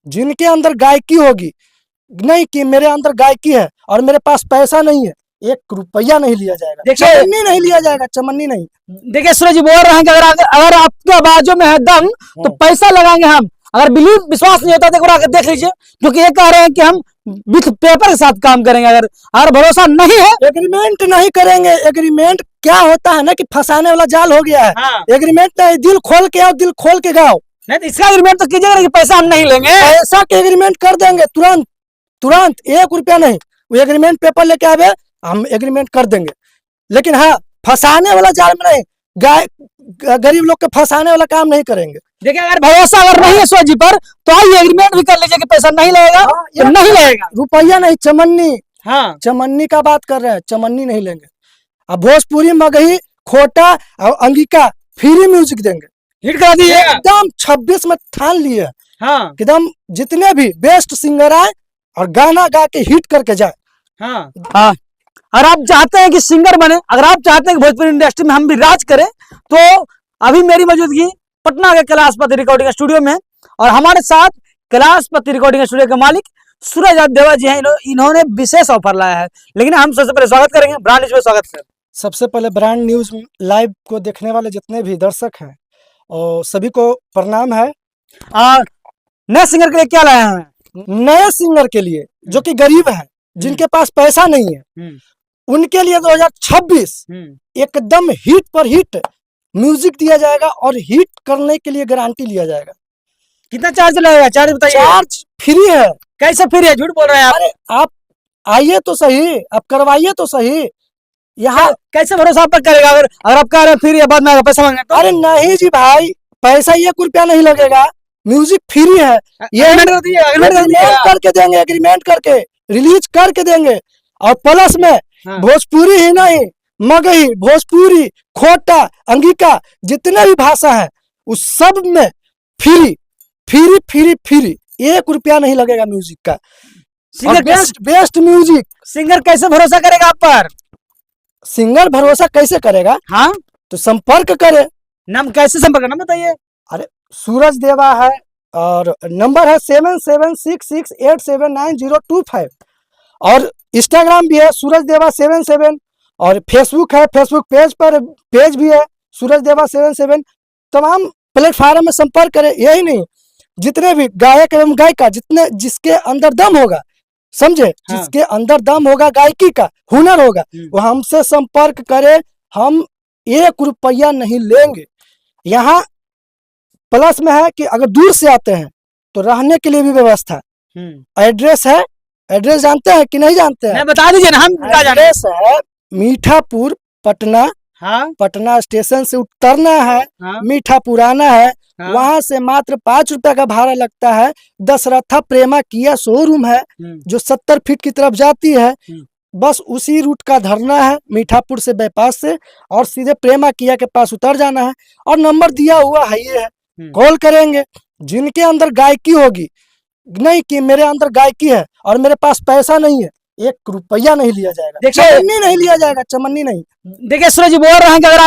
जिनके अंदर गायकी होगी, नहीं कि मेरे अंदर गायकी है और मेरे पास पैसा नहीं है, 1 रुपया नहीं लिया जाएगा। देखिए- चमन्नी नहीं लिया जाएगा, चमन्नी नहीं। देखिए सूरज जी बोल रहे हैं कि अगर आपके आवाजों में है दम तो पैसा लगाएंगे हम। अगर बिलीव विश्वास नहीं होता तो एक बार आकर देख लीजिए, क्योंकि ये कह रहे हैं कि हम विथ पेपर के साथ काम करेंगे। अगर भरोसा नहीं है, एग्रीमेंट नहीं करेंगे। एग्रीमेंट क्या होता है ना कि फंसाने वाला जाल हो गया है। हाँ। एग्रीमेंट नहीं, दिल खोल के आओ, दिल खोल के गाओ। नहीं तो इसका एग्रीमेंट तो कीजिएगा कि पैसा हम नहीं लेंगे। पैसा के एग्रीमेंट कर देंगे तुरंत तुरंत, 1 रुपया नहीं। वो एग्रीमेंट पेपर लेके आवे, हम एग्रीमेंट कर देंगे। लेकिन हाँ, फंसाने वाला जाल में नहीं, गरीब लोग के फंसाने वाला काम नहीं करेंगे। देखिए अगर भरोसा अगर नहीं है सूरज जी पर तो आइए एग्रीमेंट भी कर लीजिए कि पैसा नहीं लगेगा। तो नहीं लगेगा, रुपया नहीं, चमन्नी। हाँ चमन्नी का बात कर रहे हैं, चमन्नी नहीं लेंगे। अब भोजपुरी, मगही, खोटा और अंगिका फ्री म्यूजिक देंगे। हिट करा दीजिएगा। एकदम 26 में ठान लिए, हाँ एकदम जितने भी बेस्ट सिंगर आए और गाना गा के हिट करके जाए। हाँ हाँ। अगर आप चाहते हैं कि सिंगर बने, अगर आप चाहते हैं कि भोजपुरी इंडस्ट्री में हम भी राज करें, तो अभी मेरी मौजूदगी पटना के कैलाशपति रिकॉर्डिंग स्टूडियो में, और हमारे साथ कैलाशपति रिकॉर्डिंग स्टूडियो के मालिक सूरज देवा जी हैं। इन्होंने विशेष ऑफर लाया है, लेकिन हम सबसे पहले स्वागत करेंगे ब्रांड न्यूज में। स्वागत सर। सबसे पहले ब्रांड न्यूज लाइव को देखने वाले जितने भी दर्शक हैं और सभी को प्रणाम है। नए सिंगर के लिए क्या लाया है? नए सिंगर के लिए जो कि गरीब है, जिनके पास पैसा नहीं है, उनके लिए 2026 एकदम हिट पर हिट म्यूजिक दिया जाएगा और हिट करने के लिए गारंटी लिया जाएगा। कितना चार्ज लगेगा? चार्ज बताइए। चार्ज फ्री है। कैसे फ्री है? झूठ बोल रहे हैं आप। अरे आप आइए तो सही, आप करवाइए तो सही। यहाँ कैसे भरोसा आप पर करेगा अगर आप कह रहे हैं फ्री है, बाद में पैसा मांगे तो? अरे नहीं जी भाई, पैसा 1 रुपया नहीं लगेगा, म्यूजिक फ्री है। ये एग्रीमेंट करके देंगे, एग्रीमेंट करके रिलीज करके देंगे। और प्लस में भोजपुरी ही नहीं, मगही, भोजपुरी, खोटा, अंगिका, जितने भी भाषा है उस सब में फ्री फ्री फ्री फ्री, 1 रुपया नहीं लगेगा म्यूजिक का। Singer best music. सिंगर कैसे भरोसा करेगा आप पर? सिंगर भरोसा कैसे करेगा? हाँ तो संपर्क करे। नाम कैसे संपर्क करना बताइए। अरे सूरज देवा है और नंबर है 7766879025, और इंस्टाग्राम भी है सूरज देवा 77, और फेसबुक है, फेसबुक पेज पर पेज भी है सूरज देवा 77। तमाम प्लेटफार्म में संपर्क करें। यही नहीं, जितने भी गायक एवं गायिका, जिसके अंदर दम होगा, समझे, जिसके अंदर दम होगा, गायकी का हुनर होगा, वो हमसे संपर्क करे। हम 1 रुपया नहीं लेंगे। यहाँ प्लस में है कि अगर दूर से आते हैं तो रहने के लिए भी व्यवस्था। एड्रेस है, एड्रेस जानते हैं कि नहीं जानते हैं? बता दीजिए ना, हम एड्रेस है मीठापुर, पटना। हाँ? पटना स्टेशन से उतरना है, हाँ? मीठापुर आना है। हाँ? वहां से मात्र 5 रुपया का भाड़ा लगता है। दशरथा प्रेमा किया शोरूम है जो 70 फीट की तरफ जाती है, बस उसी रूट का धरना है, मीठापुर से बाईपास से, और सीधे प्रेमा किया के पास उतर जाना है। और नंबर दिया हुआ है, ये है, कॉल करेंगे। जिनके अंदर गायकी होगी, नहीं कि मेरे अंदर गायकी है और मेरे पास पैसा नहीं है, 1 रुपया नहीं लिया जाएगा। चमन्नी नहीं लिया जाएगा, चमन्नी नहीं। देखिए सूरज जी बोल रहे हैं कि अगर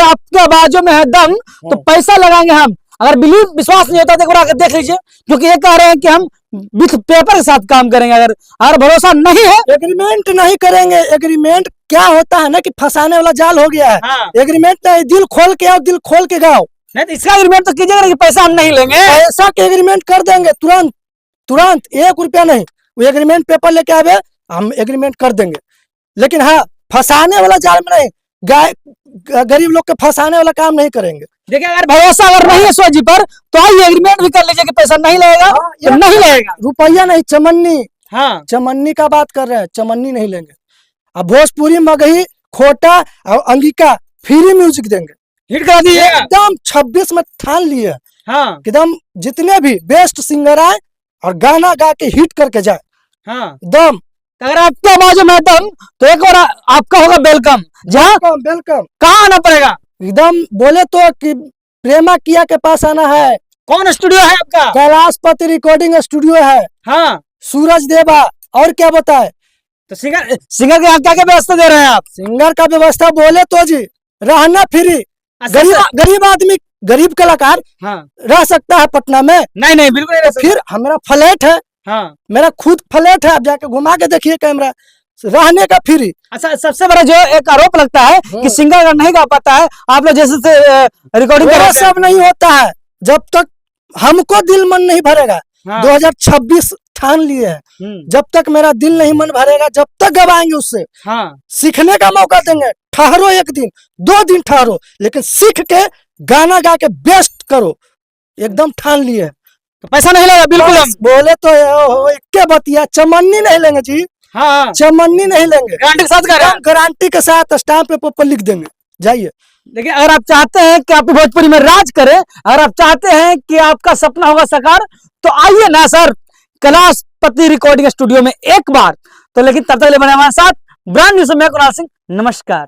आपके आवाजों में है दम तो पैसा लगाएंगे हम। अगर बिलीव विश्वास नहीं होता तो एक बार आकर देख लीजिए, क्योंकि ये कह रहे हैं कि हम विथ पेपर के साथ काम करेंगे। अगर भरोसा नहीं है, एग्रीमेंट नहीं करेंगे। एग्रीमेंट क्या होता है ना कि फंसाने वाला जाल हो गया है। हाँ। एग्रीमेंट नहीं, दिल खोल के आओ, दिल खोल के गाओ। नहीं तो इसका एग्रीमेंट तो कीजिएगा कि पैसा हम नहीं लेंगे। पैसा के एग्रीमेंट कर देंगे तुरंत तुरंत, 1 रुपया नहीं। वो एग्रीमेंट पेपर लेके आवे, हम एग्रीमेंट कर देंगे। लेकिन हाँ, फंसाने वाला जाल में नहीं, गरीब लोग के फंसाने वाला काम नहीं करेंगे। देखिए अगर भरोसा अगर नहीं है सूरज जी पर तो आइए एग्रीमेंट भी कर लीजिए कि पैसा नहीं लगेगा। तो नहीं लगेगा, रुपया नहीं, चमन्नी। हाँ चमन्नी का बात कर रहे हैं, चमन्नी नहीं लेंगे। अब भोजपुरी, मगही, खोटा और अंगिका फ्री म्यूजिक देंगे। हिट करा दीजिएगा। एकदम 26 में ठान लिए, हाँ? एकदम जितने भी बेस्ट सिंगर आए और गाना गा के हिट करके जाए। हाँ? एकदम अगर आपके आवाजों में दम तो एक और आपका होगा वेलकम। जहाँ वेलकम। कहाँ आना पड़ेगा? एकदम बोले तो कि प्रेमा किया के पास आना है। कौन स्टूडियो है आपका? कैलाशपति रिकॉर्डिंग स्टूडियो है। हाँ? सूरज देवा। और क्या बताए? तो सिंगर के यहाँ क्या क्या व्यवस्था दे रहे हैं आप? सिंगर का व्यवस्था बोले तो जी, रहना फ्री। गरीब आदमी गरीब कलाकार हाँ रह सकता है पटना में? नहीं नहीं बिल्कुल नहीं रह सकता। फिर मेरा फ्लैट है, हाँ मेरा खुद फ्लैट है, आप जाके घुमा के देखिए कैमरा, रहने का फ्री। अच्छा, सबसे बड़ा जो एक आरोप लगता है कि सिंगर अगर नहीं गा पाता है, आप लोग जैसे रिकॉर्डिंग वो सब नहीं होता है जब तक हमको दिल मन नहीं भरेगा। हाँ। 2026 ठान लिए हैं, जब तक मेरा दिल नहीं मन भरेगा, जब तक गवाएंगे उससे। हाँ सीखने का मौका देंगे, ठहरो 1 दिन 2 दिन ठहरो, लेकिन सीख के गाना गा के बेस्ट करो, एकदम ठान लिए। तो पैसा नहीं लगा बिल्कुल हम। बोले तो एक बतिया, चमन्नी नहीं लेंगे जी, हाँ चमन्नी नहीं लेंगे, गारंटी के साथ कह रहे हैं। गारंटी के साथ स्टाम्प पेपर पर लिख देंगे, जाइए। लेकिन अगर आप चाहते हैं कि आप भोजपुरी में राज करें, अगर आप चाहते हैं कि आपका सपना होगा साकार, तो आइए ना सर कैलाशपति रिकॉर्डिंग स्टूडियो में एक बार तो। लेकिन तब तक ले बने हमारे साथ ब्रांड न्यूज में, मैं कुणाल सिंह, नमस्कार।